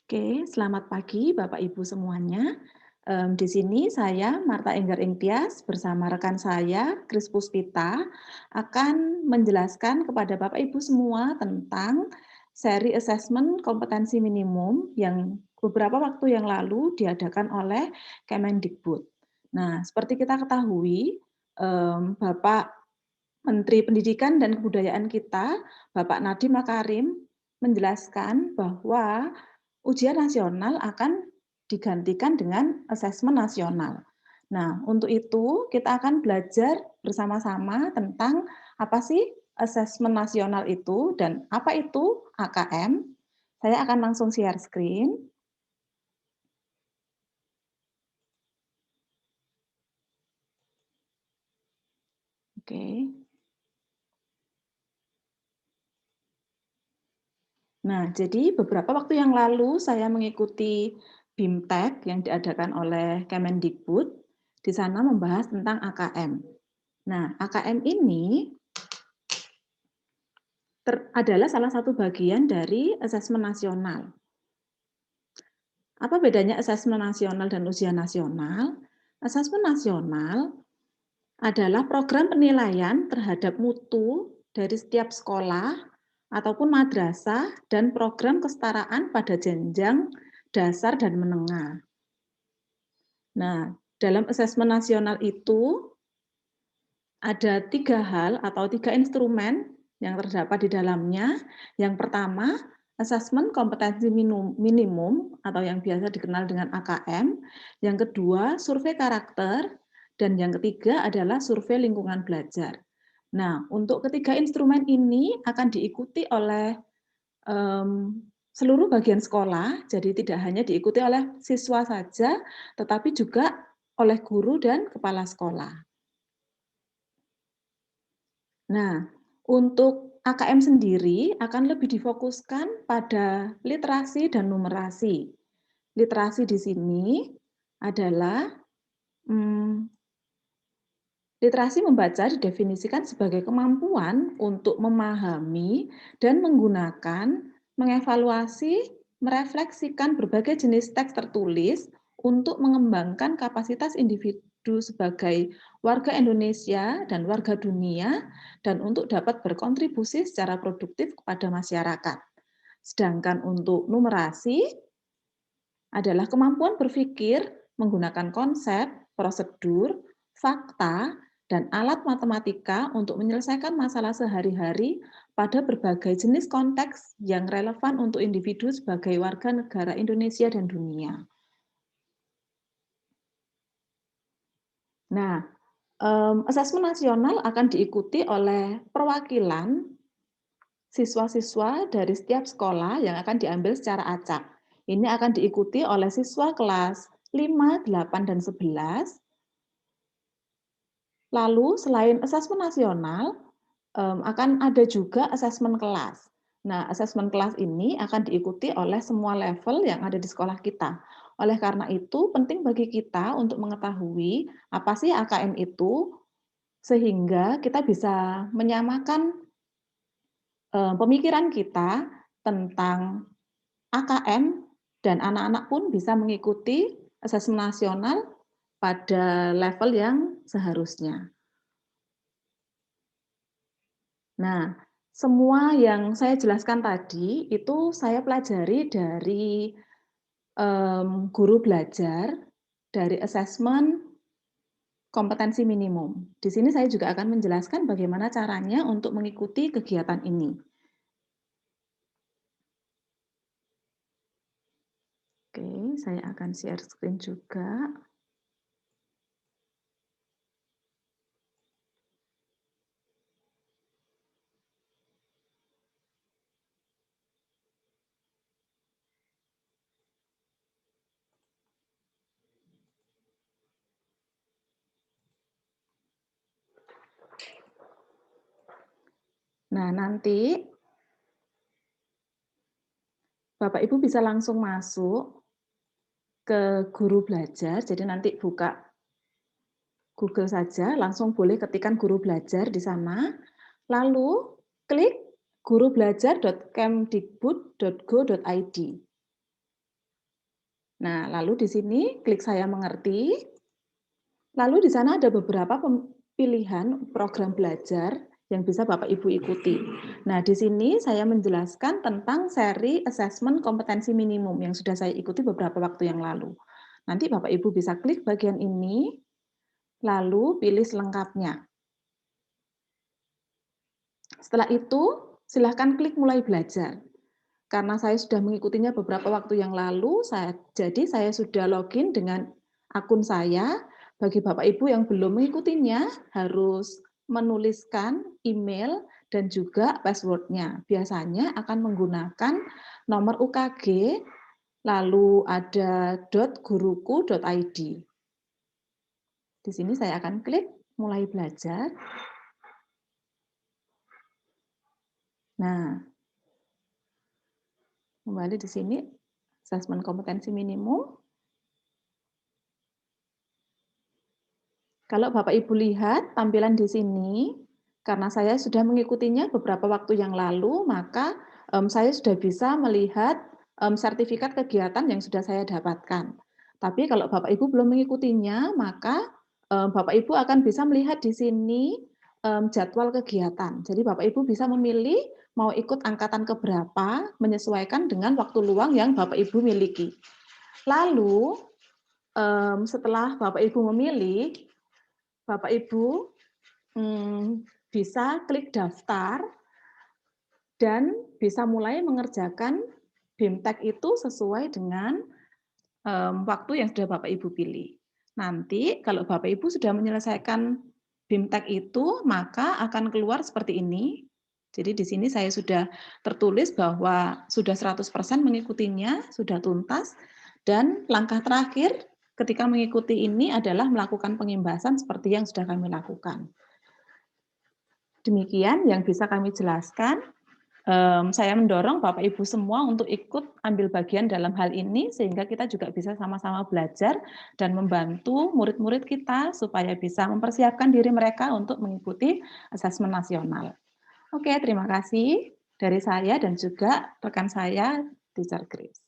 Oke, selamat pagi Bapak Ibu semuanya. Di sini saya Marta Enggar Ingtyas bersama rekan saya Kris Puspita akan menjelaskan kepada Bapak Ibu semua tentang seri asesmen kompetensi minimum yang beberapa waktu yang lalu diadakan oleh Kemendikbud. Nah, seperti kita ketahui, Bapak Menteri Pendidikan dan Kebudayaan kita, Bapak Nadiem Makarim, menjelaskan bahwa ujian nasional akan digantikan dengan asesmen nasional. Nah, untuk itu kita akan belajar bersama-sama tentang apa sih asesmen nasional itu dan apa itu AKM. Saya akan langsung share screen. Oke. Nah, jadi beberapa waktu yang lalu saya mengikuti BIMTEK yang diadakan oleh Kemendikbud. Di sana membahas tentang AKM. Nah, AKM ini adalah salah satu bagian dari asesmen nasional. Apa bedanya asesmen nasional dan ujian nasional? Asesmen nasional adalah program penilaian terhadap mutu dari setiap sekolah ataupun madrasah dan program kesetaraan pada jenjang dasar dan menengah. Nah, dalam asesmen nasional itu ada 3 hal atau 3 instrumen yang terdapat di dalamnya. Yang pertama, asesmen kompetensi minimum atau yang biasa dikenal dengan AKM. Yang kedua, survei karakter. Dan yang ketiga adalah survei lingkungan belajar. Nah, untuk ketiga instrumen ini akan diikuti oleh seluruh bagian sekolah, jadi tidak hanya diikuti oleh siswa saja, tetapi juga oleh guru dan kepala sekolah. Nah, untuk AKM sendiri akan lebih difokuskan pada literasi dan numerasi. Literasi di sini adalah literasi membaca didefinisikan sebagai kemampuan untuk memahami dan menggunakan, mengevaluasi, merefleksikan berbagai jenis teks tertulis untuk mengembangkan kapasitas individu sebagai warga Indonesia dan warga dunia dan untuk dapat berkontribusi secara produktif kepada masyarakat. Sedangkan untuk numerasi adalah kemampuan berpikir menggunakan konsep, prosedur, fakta, dan alat matematika untuk menyelesaikan masalah sehari-hari pada berbagai jenis konteks yang relevan untuk individu sebagai warga negara Indonesia dan dunia. Nah, asesmen nasional akan diikuti oleh perwakilan siswa-siswa dari setiap sekolah yang akan diambil secara acak. Ini akan diikuti oleh siswa kelas 5, 8, dan 11. Lalu selain asesmen nasional, akan ada juga asesmen kelas. Nah, asesmen kelas ini akan diikuti oleh semua level yang ada di sekolah kita. Oleh karena itu, penting bagi kita untuk mengetahui apa sih AKM itu, sehingga kita bisa menyamakan pemikiran kita tentang AKM dan anak-anak pun bisa mengikuti asesmen nasional pada level yang seharusnya. Nah, semua yang saya jelaskan tadi itu saya pelajari dari guru belajar, dari asesmen kompetensi minimum. Di sini saya juga akan menjelaskan bagaimana caranya untuk mengikuti kegiatan ini. Oke, saya akan share screen juga. Nah, nanti Bapak Ibu bisa langsung masuk ke guru belajar, jadi nanti buka Google saja, langsung boleh ketikkan guru belajar di sana, lalu klik gurubelajar.kemdikbud.go.id. Nah, lalu di sini klik saya mengerti, lalu di sana ada beberapa pilihan program belajar yang bisa Bapak Ibu ikuti. Nah, di sini saya menjelaskan tentang seri asesmen kompetensi minimum yang sudah saya ikuti beberapa waktu yang lalu. Nanti Bapak Ibu bisa klik bagian ini, lalu pilih selengkapnya. Setelah itu, silahkan klik mulai belajar. Karena saya sudah mengikutinya beberapa waktu yang lalu, jadi saya sudah login dengan akun saya. Bagi Bapak Ibu yang belum mengikutinya, harus menuliskan email dan juga password-nya. Biasanya akan menggunakan nomor UKG, lalu ada .guruku.id. Di sini saya akan klik mulai belajar. Nah, kembali di sini, asesmen kompetensi minimum. Kalau Bapak Ibu lihat tampilan di sini, karena saya sudah mengikutinya beberapa waktu yang lalu, maka saya sudah bisa melihat sertifikat kegiatan yang sudah saya dapatkan. Tapi kalau Bapak Ibu belum mengikutinya, maka Bapak Ibu akan bisa melihat di sini jadwal kegiatan. Jadi Bapak Ibu bisa memilih mau ikut angkatan keberapa, menyesuaikan dengan waktu luang yang Bapak Ibu miliki. Lalu setelah Bapak Ibu memilih, Bapak Ibu bisa klik daftar dan bisa mulai mengerjakan BIMTEK itu sesuai dengan waktu yang sudah Bapak Ibu pilih. Nanti kalau Bapak Ibu sudah menyelesaikan BIMTEK itu, maka akan keluar seperti ini. Jadi di sini saya sudah tertulis bahwa sudah 100% mengikutinya, sudah tuntas, dan langkah terakhir ketika mengikuti ini adalah melakukan pengimbasan seperti yang sudah kami lakukan. Demikian yang bisa kami jelaskan. Saya mendorong Bapak Ibu semua untuk ikut ambil bagian dalam hal ini sehingga kita juga bisa sama-sama belajar dan membantu murid-murid kita supaya bisa mempersiapkan diri mereka untuk mengikuti asesmen nasional. Oke, terima kasih dari saya dan juga rekan saya, Teacher Grace.